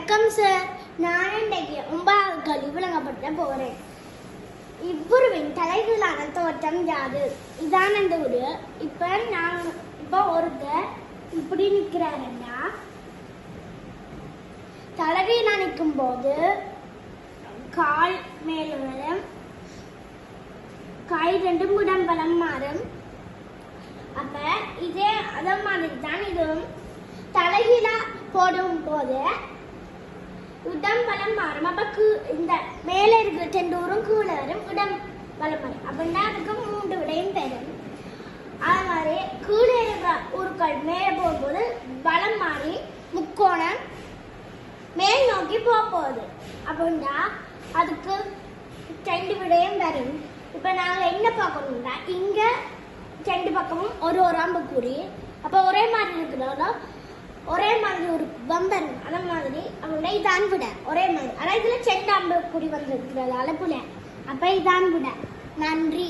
வணக்கம் சார். நான் இன்றைக்கு 9வது கேள்வி விளங்கப்படுத்த போகிறேன். இவ்வுருவின் தலைகீழான தோற்றம் யாது? இதான் அந்த உரு. இப்போ ஒருத்தர் இப்படி நிற்கிறாருன்னா தலைகீழா நிற்கும் போது கால் மேல் வரும், கை ரெண்டும் உடம்பலம் மாறும். அப்ப இதே அத மாதிரி தான் இதுவும் தலைகீழா போடும் போது உடம்பலம் மாறும். அப்ப இந்த மேல இருக்கிற 2 ஊரும் கீழே வரும், உடம்பலம் மாறும். அப்படின்னா அதுக்கு 3 விடையும் பெறும். அது மாதிரி கீழே இருக்கிற ஊருக்கள் மேலே போகும்போது பலம் மாறி முக்கோணம் மேல் நோக்கி போகுது. அப்படின்னா அதுக்கு 2 விடையும் பெறும். இப்ப நாங்க என்ன பார்க்கணும்னா இங்க 2 பக்கமும் ஒரு அம்புக்குறி, அப்ப ஒரே மாதிரி இருக்கிறதோ ஒரே மாதிரி ஒரு பம்பர் அந்த மாதிரி அப்படின்னா இதான் விட ஒரே மாதிரி. ஆனா இதுல 2 அம்புக்குறி வந்து இருக்கிறதால புல, அப்ப இதான் விட. நன்றி.